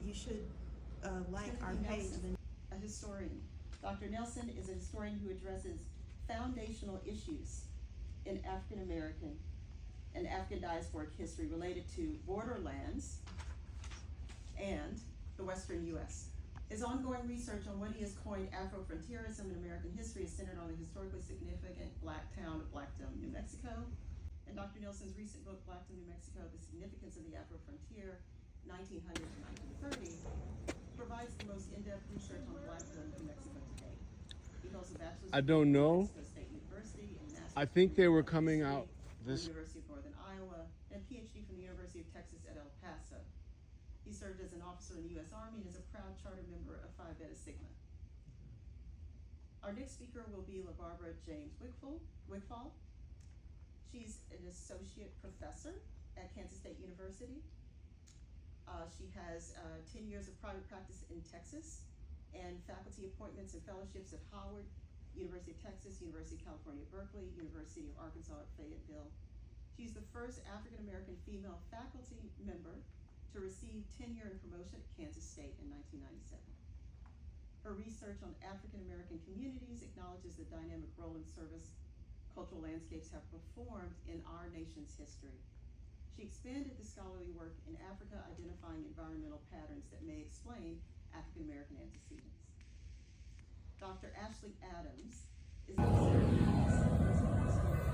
you should like our Timothy page. Nelson, a historian. Dr. Nelson is a historian who addresses foundational issues in African American and African diasporic history related to borderlands and the Western U.S. His ongoing research on what he has coined Afro-frontierism in American history is centered on the historically significant black town of Blacktown, New Mexico. And Dr. Nelson's recent book, Blacktown, New Mexico, The Significance of the Afro-Frontier, 1900 to 1930, provides the most in-depth research on Blacktown, New Mexico today. He holds a bachelor's I don't degree from know. New Mexico State University and master's I think degree they were in coming history out from this. the University of Northern Iowa, and a Ph.D. from the University of Texas at El Paso. He served as an officer in the U.S. Army and is a proud charter member of Phi Beta Sigma. Our next speaker will be LaBarbara James Wigfall. She's an associate professor at Kansas State University. She has 10 years of private practice in Texas and faculty appointments and fellowships at Howard, University of Texas, University of California, Berkeley, University of Arkansas at Fayetteville. She's the first African-American female faculty member to receive tenure and promotion at Kansas State in 1997. Her research on African-American communities acknowledges the dynamic role and service cultural landscapes have performed in our nation's history. She expanded the scholarly work in Africa, identifying environmental patterns that may explain African-American antecedents. Dr. Ashley Adams is the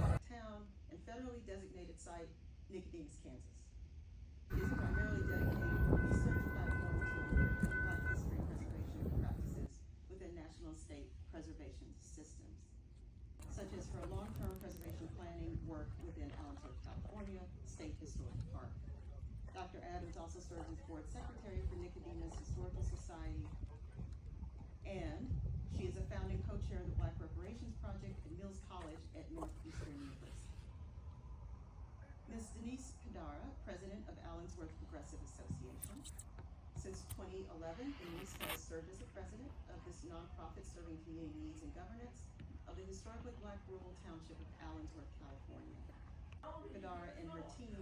Blacktown and federally designated site, Nicodemus, Kansas. It is primarily dedicated to research platform to Black history preservation practices within national and state preservation systems, such as for long-term preservation planning work within Allensworth, California State Historic Park. Dr. Adams also serves as board secretary for Nicodemus Historical Society, and she is a founding co-chair of the Black Reparations Project at Mills College at Northeastern University. Ms. Denise Kadara, president of Allensworth Progressive Association. Since 2011, Denise has served as the president of this nonprofit serving community needs and governance of the historically Black rural township of Allensworth, California. Kadara and her team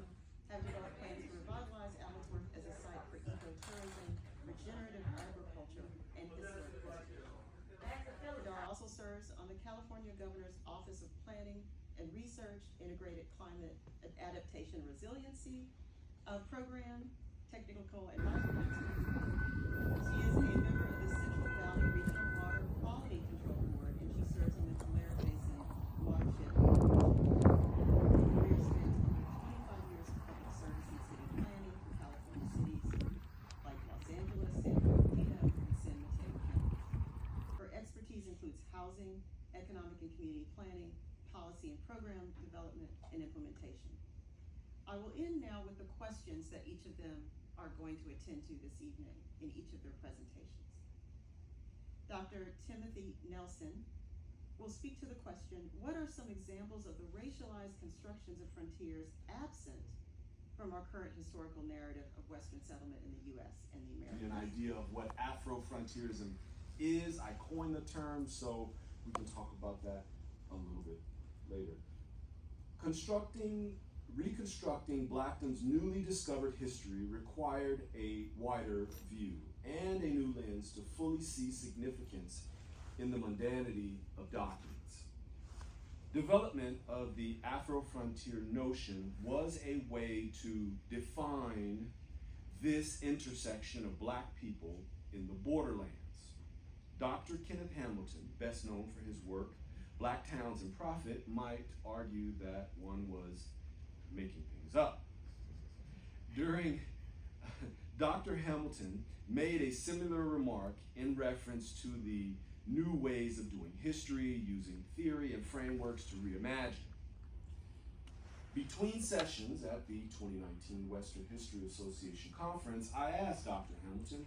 have developed plans to revitalize Allensworth as a site for ecotourism, regenerative agriculture, and historic preservation. Kadara also serves on the California Governor's Office of Planning and Research, Integrated Climate Adaptation Resiliency Program, Technical and Micromanagement. She is a member of the Central Valley Regional Water Quality Control Board, and she serves on the Tulare Basin Watershed Board. Her career spans over 25 years of public service in city planning for California cities like Los Angeles, San Bernardino, and San Mateo County. Her expertise includes housing, economic and community planning, policy and program development, and implementation. I will end now with the questions that each of them are going to attend to this evening in each of their presentations. Dr. Timothy Nelson will speak to the question, what are some examples of the racialized constructions of frontiers absent from our current historical narrative of Western settlement in the U.S. and the Americas? An idea of what Afro-frontierism is. I coined the term, so we can talk about that a little bit later. Reconstructing Blacktown's newly discovered history required a wider view and a new lens to fully see significance in the mundanity of documents. Development of the Afro-frontier notion was a way to define this intersection of Black people in the borderlands. Dr. Kenneth Hamilton, best known for his work, Black Towns and Profit, might argue that one was making things up. Dr. Hamilton made a similar remark in reference to the new ways of doing history, using theory and frameworks to reimagine. Between sessions at the 2019 Western History Association Conference, I asked Dr. Hamilton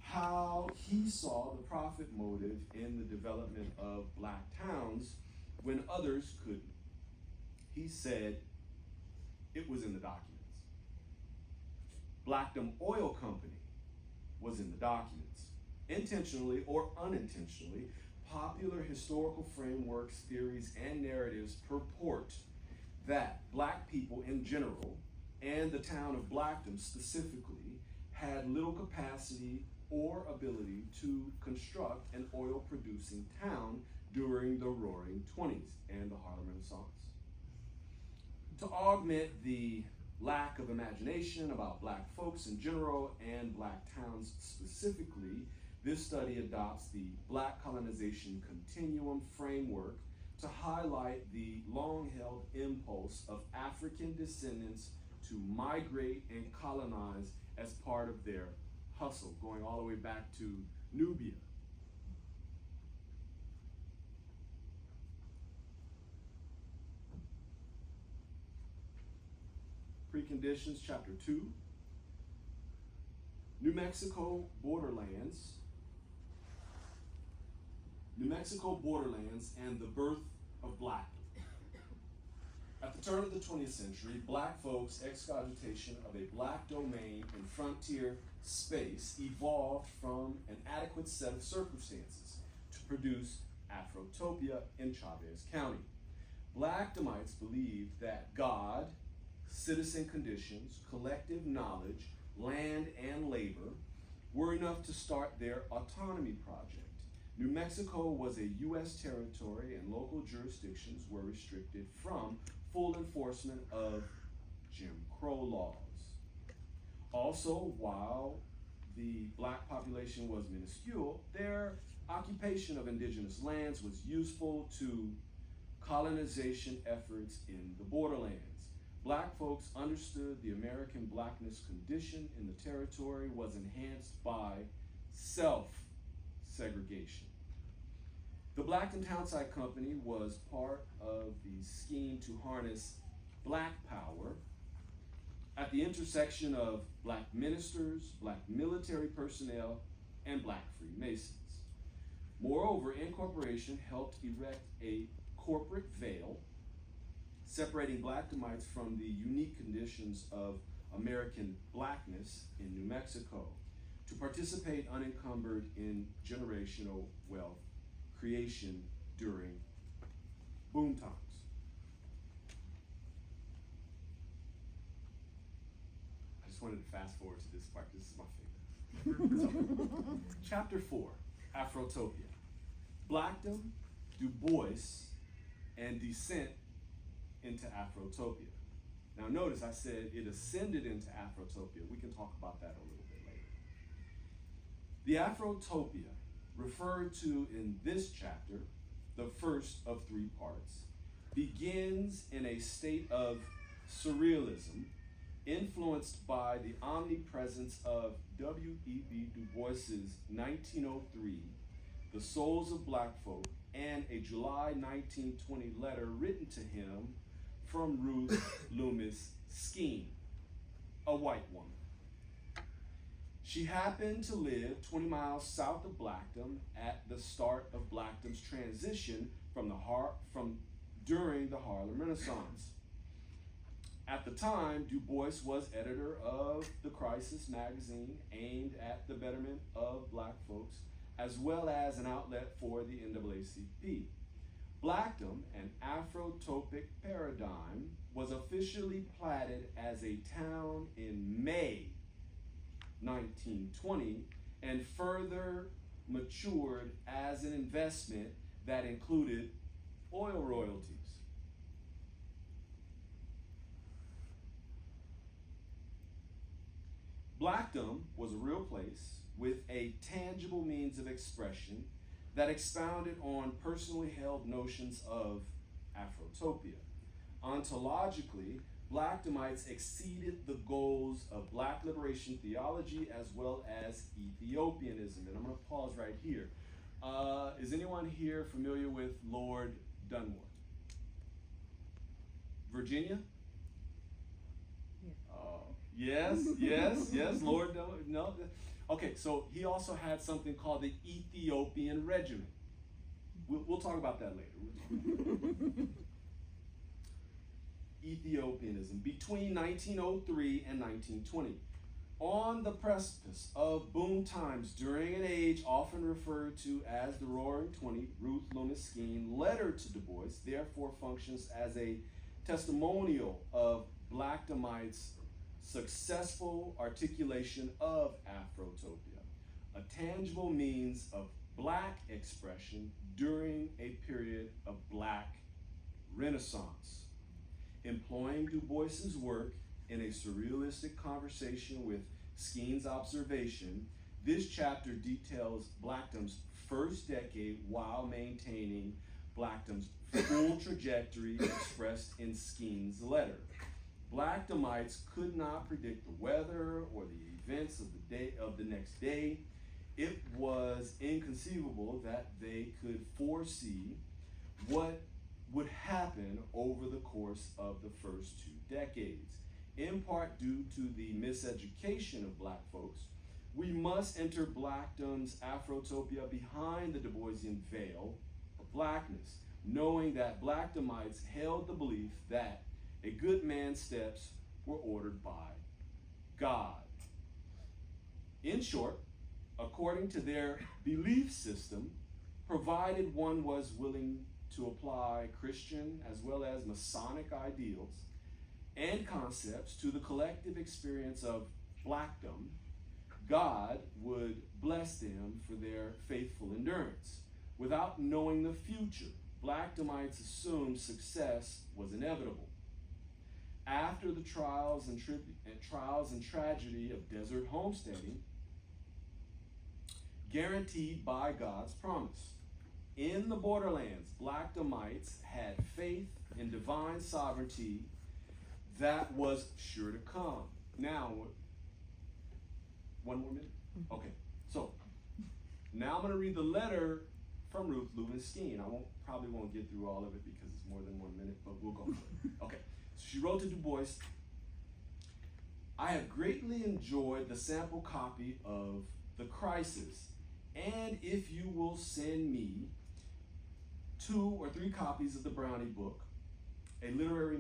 how he saw the profit motive in the development of Black towns when others couldn't. He said it was in the documents. Blacktown Oil Company was in the documents. Intentionally or unintentionally, popular historical frameworks, theories, and narratives purport that Black people in general, and the town of Blacktown specifically, had little capacity or ability to construct an oil-producing town during the Roaring Twenties and the Harlem Renaissance. To augment the lack of imagination about black folks in general and black towns specifically, this study adopts the Black colonization continuum framework to highlight the long-held impulse of African descendants to migrate and colonize as part of their hustle, going all the way back to Nubia. Preconditions, Chapter 2. New Mexico borderlands. New Mexico borderlands and the birth of blackdom. At the turn of the 20th century, black folks' excogitation of a black domain in frontier space evolved from an adequate set of circumstances to produce Afrotopia in Chavez County. Blackdomites believed that God, citizen conditions, collective knowledge, land, and labor were enough to start their autonomy project. New Mexico was a U.S. territory and local jurisdictions were restricted from full enforcement of Jim Crow laws. Also, while the black population was minuscule, their occupation of indigenous lands was useful to colonization efforts in the borderlands. Black folks understood the American blackness condition in the territory was enhanced by self-segregation. The Blackton Townsite Company was part of the scheme to harness black power at the intersection of black ministers, black military personnel, and black Freemasons. Moreover, incorporation helped erect a corporate veil separating Blackdomites from the unique conditions of American blackness in New Mexico to participate unencumbered in generational wealth creation during boom times. I just wanted to fast forward to this part. This is my favorite. So, Chapter 4, Afrotopia. Blackdom, Du Bois, and descent into Afrotopia. Now notice I said it ascended into Afrotopia. We can talk about that a little bit later. The Afrotopia referred to in this chapter, the first of 3 parts, begins in a state of surrealism influenced by the omnipresence of W.E.B. Du Bois's 1903, The Souls of Black Folk, and a July 1920 letter written to him from Ruth Loomis Skeen, a white woman. She happened to live 20 miles south of Blackdom at the start of Blackdom's transition during the Harlem Renaissance. At the time, Du Bois was editor of the Crisis magazine aimed at the betterment of black folks, as well as an outlet for the NAACP. Blackdom, an Afrotopic paradigm, was officially platted as a town in May 1920 and further matured as an investment that included oil royalties. Blackdom was a real place with a tangible means of expression that expounded on personally held notions of Afrotopia. Ontologically, Blackdomites exceeded the goals of black liberation theology as well as Ethiopianism. And I'm going to pause right here. Is anyone here familiar with Lord Dunmore? Virginia? Yes, Lord Dunmore. No. Okay, so he also had something called the Ethiopian Regiment. We'll talk about that later. Ethiopianism between 1903 and 1920. On the precipice of boom times during an age often referred to as the Roaring Twenties, Ruth Loomis Skeen letter to Du Bois therefore functions as a testimonial of Blackdomites' successful articulation of Afrotopia, a tangible means of Black expression during a period of Black Renaissance. Employing Du Bois's work in a surrealistic conversation with Skene's observation, this chapter details Blackdom's first decade while maintaining Blackdom's full trajectory expressed in Skene's letter. Blackdomites could not predict the weather or the events of the next day. It was inconceivable that they could foresee what would happen over the course of the first 2 decades. In part due to the miseducation of Black folks, we must enter Blackdom's Afrotopia behind the Du Boisian veil of Blackness, knowing that Blackdomites held the belief that a good man's steps were ordered by God. In short, according to their belief system, provided one was willing to apply Christian as well as Masonic ideals and concepts to the collective experience of Blackdom, God would bless them for their faithful endurance. Without knowing the future, Blackdomites assumed success was inevitable. After the trials and tragedy of desert homesteading, guaranteed by God's promise. In the borderlands, Blackdomites had faith in divine sovereignty that was sure to come. Now, one more minute? Okay, so now I'm going to read the letter from Ruth Lubin Skene. I probably won't get through all of it because it's more than 1 minute, but we'll go for it. Okay, so she wrote to Du Bois, I have greatly enjoyed the sample copy of The Crisis, and if you will send me 2 or 3 copies of the Brownie book, a literary,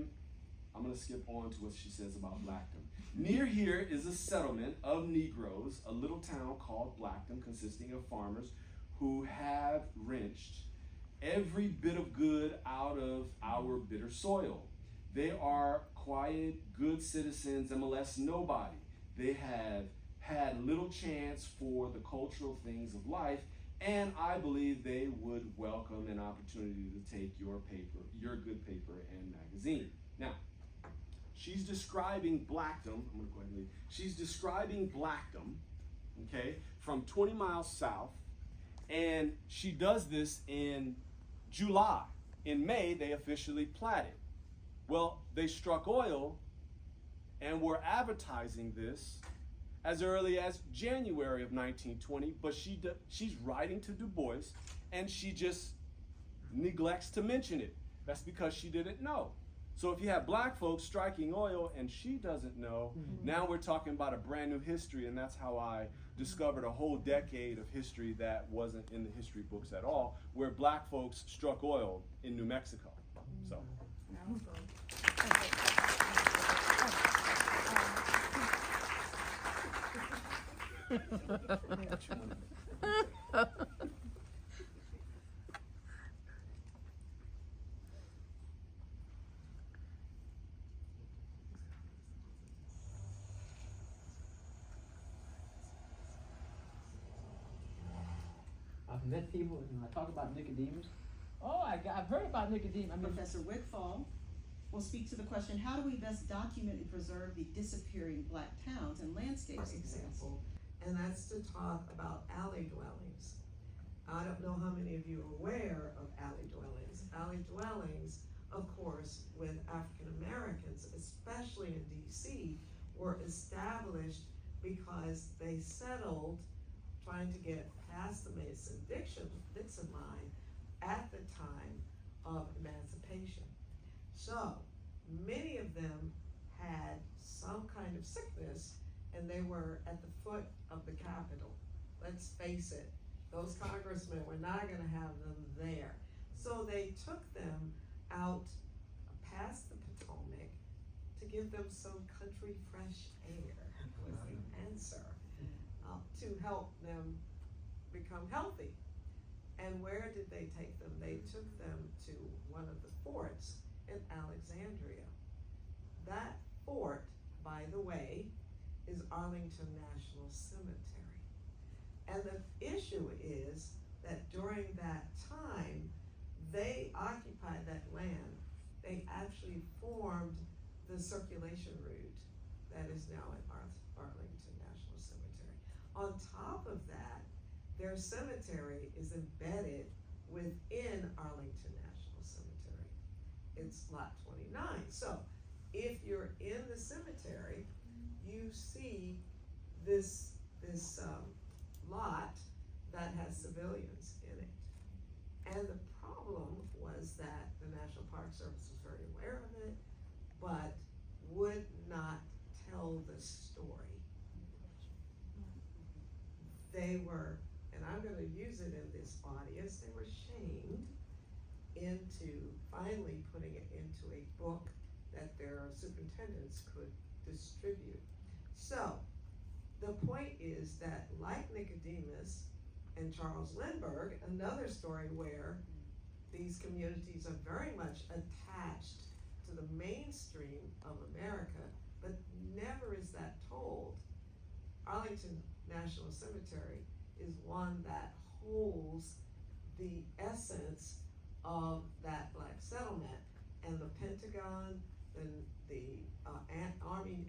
I'm going to skip on to what she says about Blackdom. Near here is a settlement of Negroes, a little town called Blackdom, consisting of farmers who have wrenched every bit of good out of our bitter soil. They are quiet, good citizens and molest nobody. They have had little chance for the cultural things of life, and I believe they would welcome an opportunity to take your paper, your good paper and magazine. Now, she's describing Blackdom. I'm going to go ahead and leave. She's describing Blackdom, okay, from 20 miles south, and she does this in July. In May, they officially platted. Well, they struck oil and were advertising this as early as January of 1920, but she's writing to Du Bois, and she just neglects to mention it. That's because she didn't know. So if you have Black folks striking oil and she doesn't know, now we're talking about a brand new history, and that's how I discovered a whole decade of history that wasn't in the history books at all, where Black folks struck oil in New Mexico. So. I've met people, and I talk about Nicodemus. Oh, I've heard about Nicodemus. I mean, Professor Wigfall will speak to the question, how do we best document and preserve the disappearing Black towns and landscapes? For example, and that's to talk about alley dwellings. I don't know how many of you are aware of alley dwellings. Alley dwellings, of course, with African Americans, especially in DC, were established because they settled trying to get past the Mason-Dixon line at the time of emancipation. So many of them had some kind of sickness, and they were at the foot of the Capitol. Let's face it, those congressmen were not gonna have them there. So they took them out past the Potomac to give them some country fresh air was the answer, to help them become healthy. And where did they take them? They took them to one of the forts in Alexandria. That fort, by the way, is Arlington National Cemetery. And the issue is that during that time, they occupied that land. They actually formed the circulation route that is now at Arlington National Cemetery. On top of that, their cemetery is embedded within Arlington National Cemetery. It's lot 29. So if you're in the cemetery, you see this lot that has civilians in it. And the problem was that the National Park Service was very aware of it, but would not tell the story. They were, and I'm gonna use it in this audience, they were shamed into finally putting it into a book that their superintendents could distribute. So, the point is that like Nicodemus and Charles Lindbergh, another story where these communities are very much attached to the mainstream of America, but never is that told. Arlington National Cemetery is one that holds the essence of that black settlement, and the Pentagon, the Army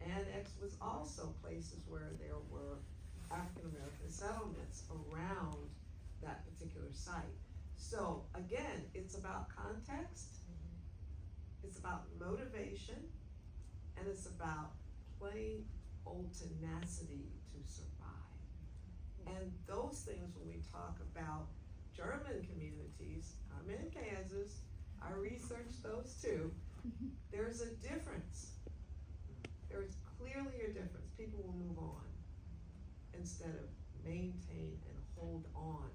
Annex was also places where there were African American settlements around that particular site. So again, it's about context, it's about motivation, and it's about plain old tenacity to survive. And those things, when we talk about German communities, I'm in Kansas, I researched those too, there's a difference. There's clearly a difference. People will move on instead of maintain and hold on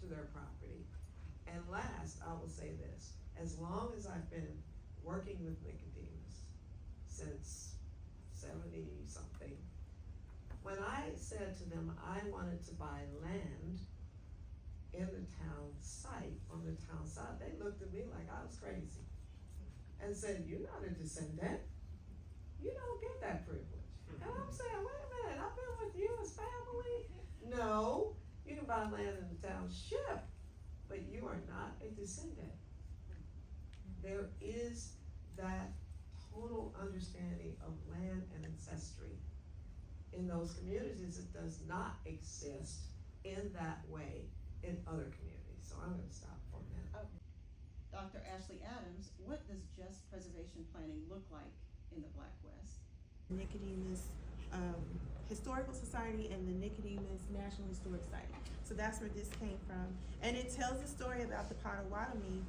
to their property. And last, I will say this, as long as I've been working with Nicodemus since 70 something, when I said to them I wanted to buy land in the town site, on the town side, they looked at me like I was crazy and said, "You're not a descendant. You don't get that privilege." And I'm saying, wait a minute, I've been with you as family. No, you can buy land in the township, but you are not a descendant. There is that total understanding of land and ancestry in those communities. It does not exist in that way in other communities. So I'm gonna stop for a minute. Dr. Ashley Adams, what does just preservation planning look like in the Black West? Nicodemus Historical Society and the Nicodemus National Historic Site. So that's where this came from. And it tells the story about the Potawatomi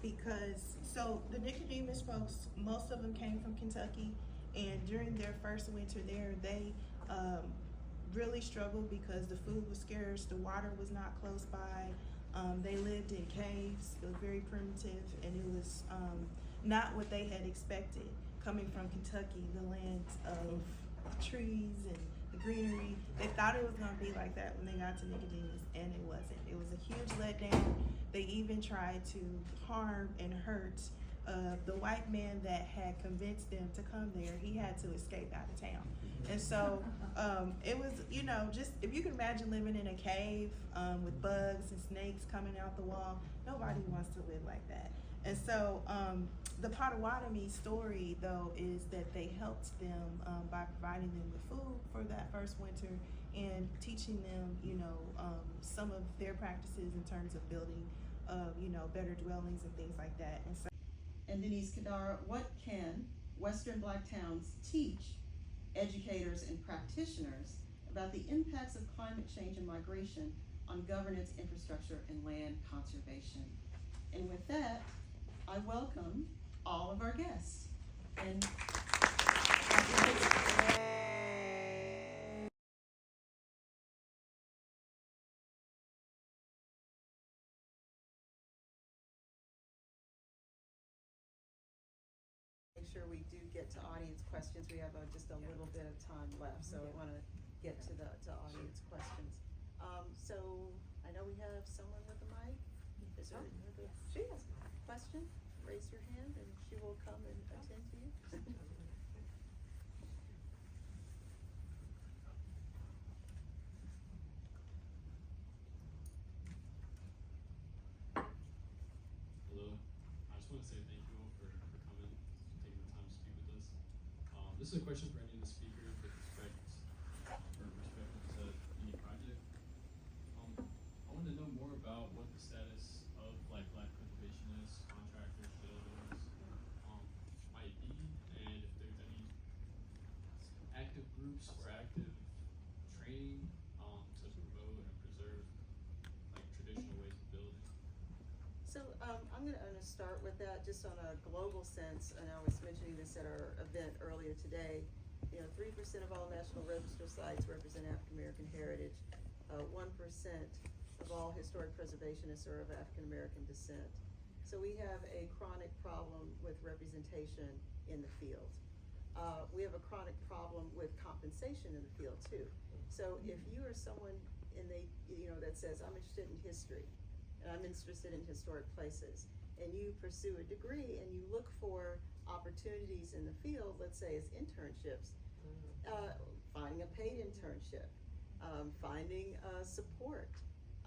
because, so the Nicodemus folks, most of them came from Kentucky, and during their first winter there, they really struggled because the food was scarce, the water was not close by. They lived in caves. It was very primitive, and it was not what they had expected coming from Kentucky, the land of trees and the greenery. They thought it was gonna be like that when they got to Nicodemus, and it wasn't. It was a huge letdown. They even tried to harm and hurt the white man that had convinced them to come there. He had to escape out of town. And so it was, you know, just if you can imagine living in a cave with bugs and snakes coming out the wall, nobody wants to live like that. And so the Potawatomi story, though, is that they helped them by providing them with food for that first winter and teaching them, you know, some of their practices in terms of building, you know, better dwellings and things like that. And so, And Denise Kadara, what can Western Black towns teach educators and practitioners about the impacts of climate change and migration on governance, infrastructure, and land conservation? And with that, I welcome all of our guests. And make sure we do get to audience questions. We have just a little bit of time left, so I want to get to audience questions. So I know we have someone with a mic. Is there she has a question? Raise your hand and she will come and attend to you. is a question for any of the speakers with respect to any project. I want to know more about what the status of like Black preservationists, contractors, builders, might be, and if there's any active groups or active training to promote and preserve like traditional ways of building. So I'm gonna start with that just on a global sense, and I was mentioning this at our event earlier today. 3% of all National Register sites represent African American heritage. 1% of all historic preservationists are of African American descent. So we have a chronic problem with representation in the field. We have a chronic problem with compensation in the field too. So if you are someone that says, I'm interested in history, and I'm interested in historic places, and you pursue a degree and you look for opportunities in the field, let's say as internships, finding a paid internship, finding support.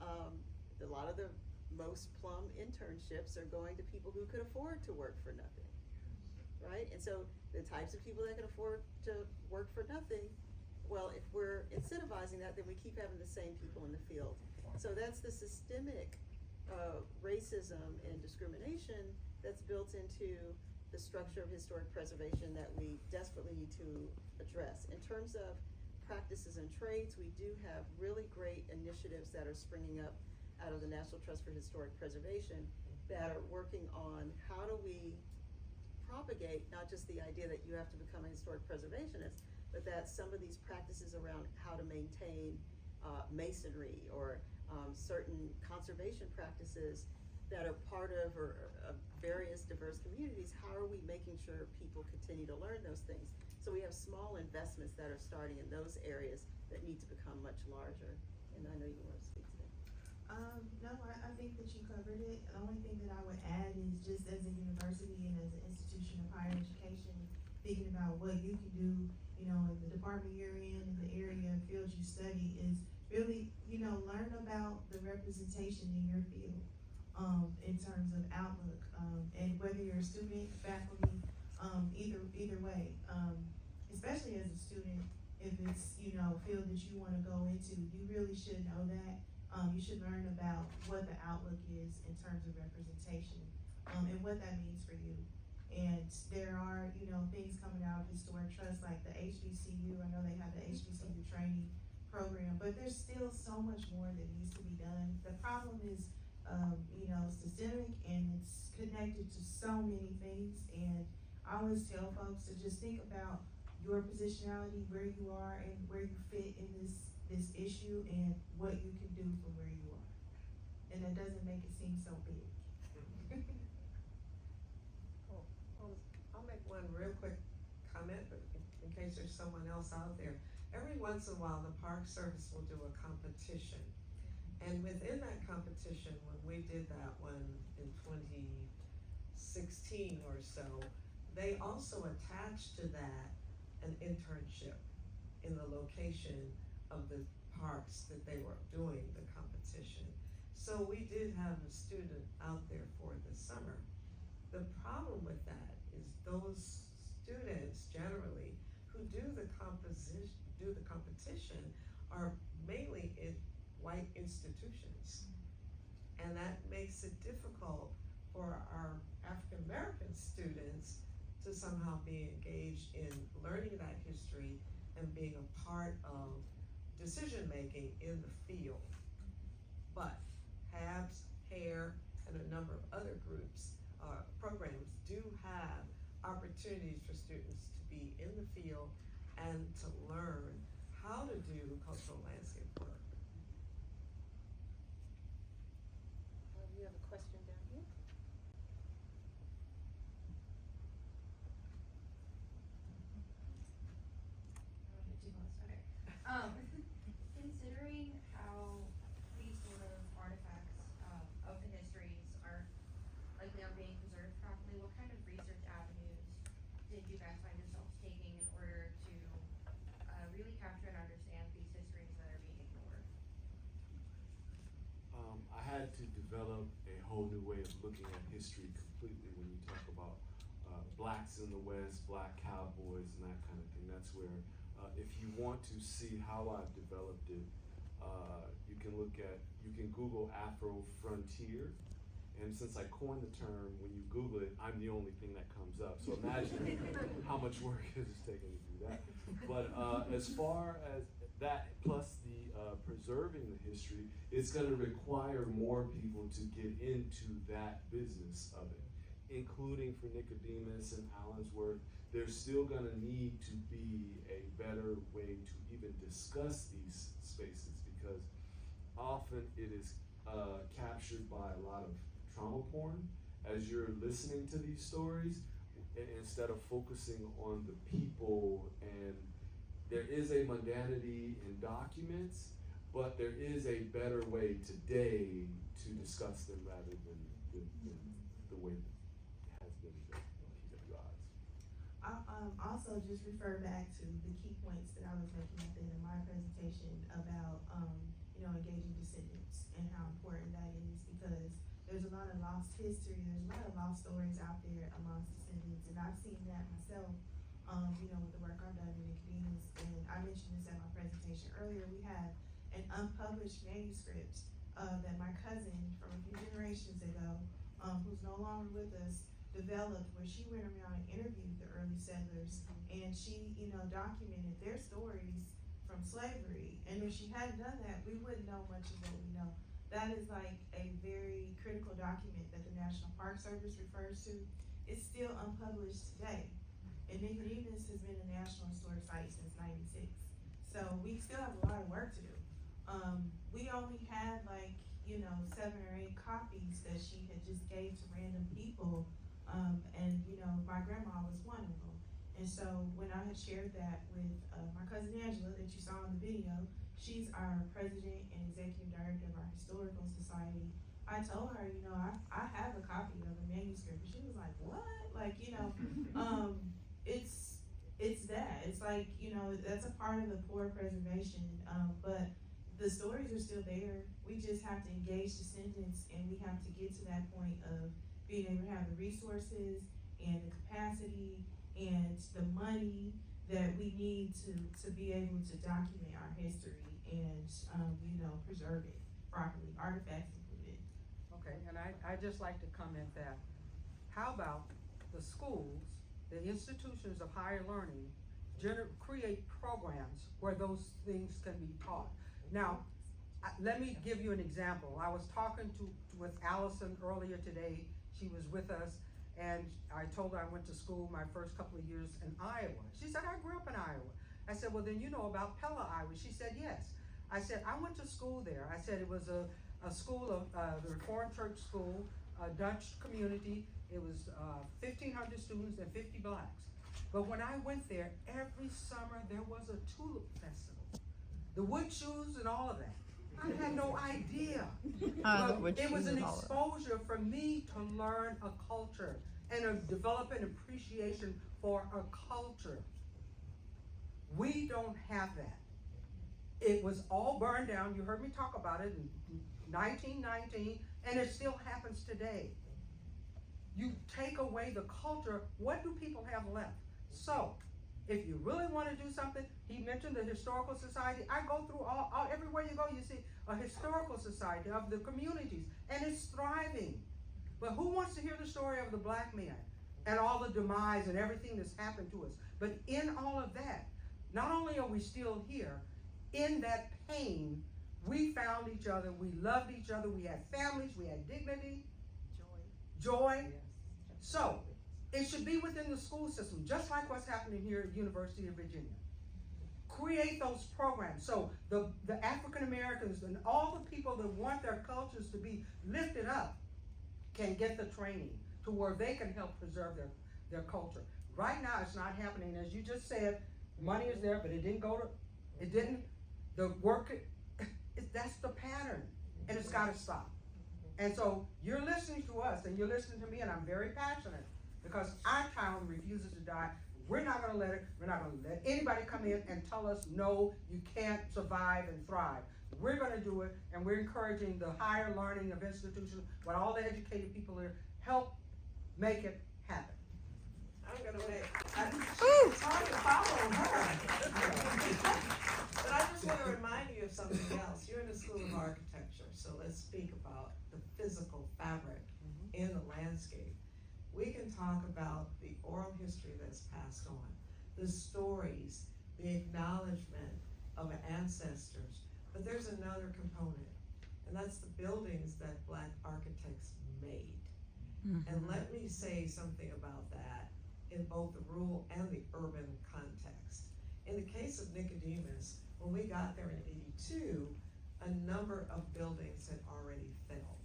A lot of the most plum internships are going to people who could afford to work for nothing, right? And so the types of people that can afford to work for nothing, well, if we're incentivizing that, then we keep having the same people in the field. So that's the systemic racism and discrimination that's built into the structure of historic preservation that we desperately need to address. In terms of practices and trades, we do have really great initiatives that are springing up out of the National Trust for Historic Preservation that are working on how do we propagate not just the idea that you have to become a historic preservationist, but that some of these practices around how to maintain masonry or certain conservation practices that are part of various diverse communities, how are we making sure people continue to learn those things? So we have small investments that are starting in those areas that need to become much larger. And I know you want to speak to that. No, I think that you covered it. The only thing that I would add is just as a university and as an institution of higher education, thinking about what you can do, in the department you're in the area and fields you study is really, learn about the representation in your field, in terms of outlook, and whether you're a student, faculty, either way, especially as a student, if it's, a field that you wanna go into, you really should know that. You should learn about what the outlook is in terms of representation, and what that means for you. And there are, things coming out of historic trusts like the HBCU. I know they have the HBCU training program, but there's still so much more that needs to be done. The problem is, systemic, and it's connected to so many things. And I always tell folks to just think about your positionality, where you are and where you fit in this issue, and what you can do from where you are. And that doesn't make it seem so big. Cool. I'll make one real quick comment, but in case there's someone else out there. Every once in a while, the Park Service will do a competition. And within that competition, when we did that one in 2016 or so, they also attached to that an internship in the location of the parks that they were doing the competition. So we did have a student out there for the summer. The problem with that is those students generally who do the competition are mainly in white institutions. And that makes it difficult for our African American students to somehow be engaged in learning that history and being a part of decision making in the field. But HABS, HAIR, and a number of other groups, programs do have opportunities for students to be in the field and to learn how to do cultural landscape work. You have a question down here? Considering how these sort of artifacts of the histories are likely not being preserved properly, what kind of research avenues did you guys find yourselves taking in order to really capture and understand these histories that are being ignored? I had to develop a whole new way of looking at history completely when you talk about blacks in the West, black cowboys, and that kind of thing. That's where, if you want to see how I've developed it, you can Google Afro Frontier. And since I coined the term, when you Google it, I'm the only thing that comes up. So imagine how much work it is taking to do that. But as far as that, plus the preserving the history, it's going to require more people to get into that business of it, including for Nicodemus and Allensworth. There's still going to need to be a better way to even discuss these spaces, because often it is captured by a lot of trauma porn as you're listening to these stories, instead of focusing on the people. And there is a mundanity in documents, but there is a better way today to discuss them rather than the way it has been done on PWIs. I'll also just refer back to the key points that I was making at the end of my presentation about, engaging descendants and how important that is, because there's a lot of lost history, there's a lot of lost stories out there amongst descendants, and I've seen that myself, with the work I've done in Nicodemus. And I mentioned this at my presentation earlier. We have an unpublished manuscript that my cousin from a few generations ago, who's no longer with us, developed, where she went around and interviewed the early settlers, and she, documented their stories from slavery. And if she hadn't done that, we wouldn't know much of what we know. That is like a very critical document that the National Park Service refers to. It's still unpublished today. And Nicodemus has been a National Historic Site since '96. So we still have a lot of work to do. We only had 7 or 8 copies that she had just gave to random people. And my grandma was one of them. And so when I had shared that with my cousin Angela that you saw in the video, she's our president and executive director of our historical society. I told her, I have a copy of the manuscript. And she was like, what? It's that. It's that's a part of the poor preservation. But the stories are still there. We just have to engage descendants, and we have to get to that point of being able to have the resources and the capacity and the money that we need to be able to document our history and preserve it properly, artifacts included. Okay, and I just like to comment that, how about the schools, the institutions of higher learning, create programs where those things can be taught. Now, let me give you an example. I was talking with Allison earlier today. She was with us, and I told her I went to school my first couple of years in Iowa. She said, I grew up in Iowa. I said, well, then you know about Pella, Iowa. She said, yes. I said, I went to school there. I said, it was a school of the Reformed Church school, a Dutch community. It was 1,500 students and 50 blacks. But when I went there, every summer there was a tulip festival. The wood shoes and all of that. I had no idea. But it was an exposure for me to learn a culture and develop an appreciation for a culture. We don't have that. It was all burned down. You heard me talk about it in 1919, and it still happens today. You take away the culture, what do people have left? So, if you really want to do something, he mentioned the Historical Society. I go through everywhere you go, you see a historical society of the communities, and it's thriving. But who wants to hear the story of the black man and all the demise and everything that's happened to us? But in all of that, not only are we still here, in that pain, we found each other, we loved each other, we had families, we had dignity, joy. So, it should be within the school system, just like what's happening here at University of Virginia. Create those programs so the African Americans and all the people that want their cultures to be lifted up can get the training to where they can help preserve their culture. Right now, it's not happening. As you just said, money is there, but the work, that's the pattern, and it's got to stop. And so you're listening to us, and you're listening to me, and I'm very passionate, because our town refuses to die. We're not going to let it. We're not going to let anybody come in and tell us, no, you can't survive and thrive. We're going to do it, and we're encouraging the higher learning of institutions, with all the educated people here, help make it happen. I'm gonna make, it's hard to follow her. But I just wanna remind you of something else. You're in the School of Architecture, so let's speak about the physical fabric in the landscape. We can talk about the oral history that's passed on, the stories, the acknowledgement of ancestors, but there's another component, and that's the buildings that Black architects made. And let me say something about that in both the rural and the urban context. In the case of Nicodemus, when we got there in '82, a number of buildings had already failed.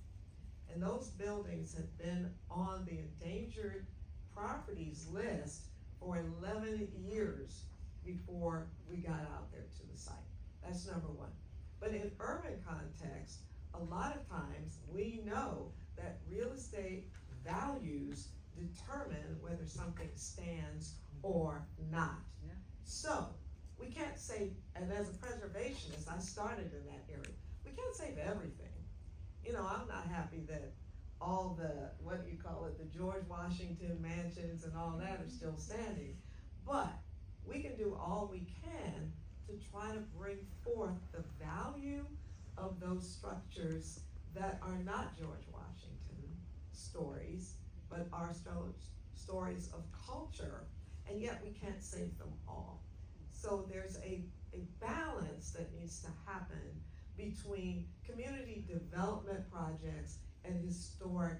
And those buildings had been on the endangered properties list for 11 years before we got out there to the site. That's number one. But in urban context, a lot of times we know that real estate values determine whether something stands or not. Yeah. So, we can't say, and as a preservationist, I started in that area, we can't save everything. You know, I'm not happy that all the, what do you call it, the George Washington mansions and all that are still standing. But we can do all we can to try to bring forth the value of those structures that are not George Washington stories, but are stories of culture, and yet we can't save them all. So there's a balance that needs to happen between community development projects and historic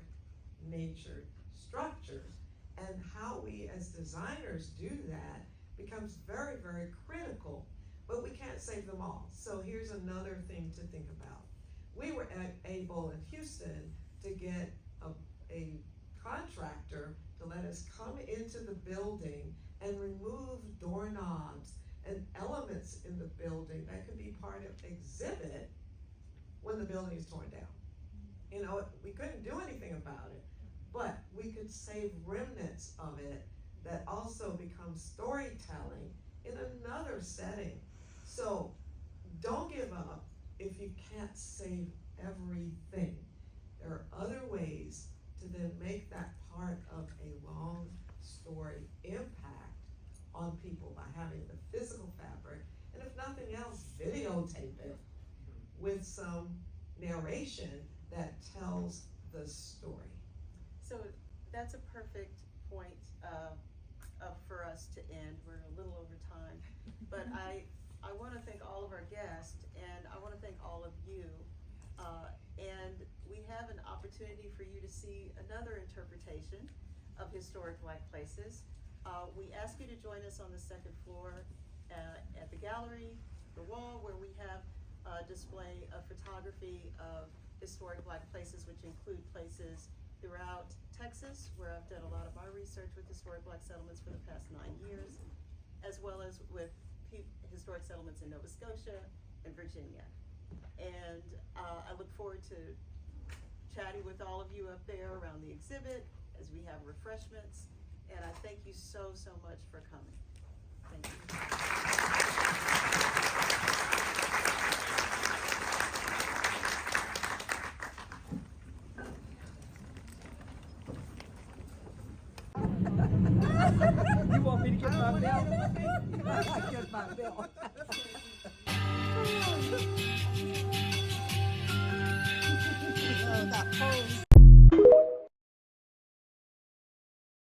natured structures. And how we as designers do that becomes very, very critical, but we can't save them all. So here's another thing to think about. We were able in Houston to get a contractor to let us come into the building and remove doorknobs and elements in the building that could be part of exhibit when the building is torn down. You know, we couldn't do anything about it, but we could save remnants of it that also become storytelling in another setting. So don't give up if you can't save everything. There are other ways to then make that part of a long story impact on people by having the physical fabric, and if nothing else, videotape it with some narration that tells the story. So that's a perfect point for us to end. We're a little over time, but I want to thank all of our guests, and I want to thank all of you. And we have an opportunity for you to see another interpretation of historic Black places. We ask you to join us on the second floor at the gallery, the wall, where we have a display of photography of historic Black places, which include places throughout Texas, where I've done a lot of my research with historic Black settlements for the past 9 years, as well as with historic settlements in Nova Scotia and Virginia. And I look forward to chatting with all of you up there around the exhibit as we have refreshments. And I thank you so, so much for coming. Thank you.